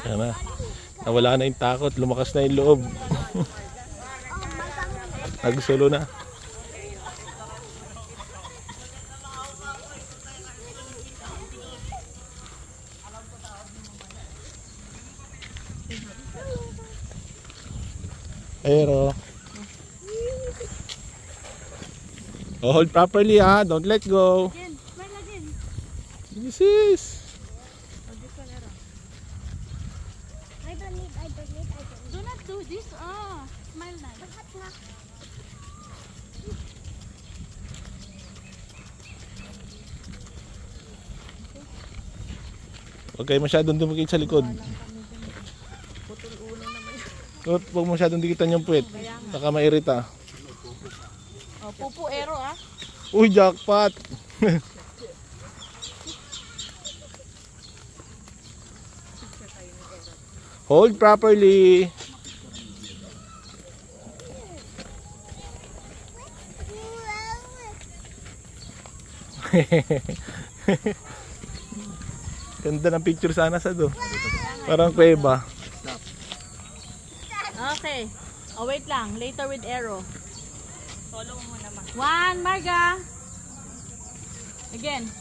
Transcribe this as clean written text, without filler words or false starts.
Yan na. Nawala na yung takot. Lumakas na yung loob. Nagsulo na. Pero hold properly ha. Don't let go. This is. I don't need. Do not do this. Smile na. Huwag kayo masyadong dumikit sa likod. Huwag masyadong dikitan yung puwet. Baka mairita. Pupu ero Uy, jackpot! Hold properly. Ganda ng picture sana sa do. Parang kuweba. Okay. Oh, wait lang. Later with arrow. Follow mo naman. 1, Marga. Again.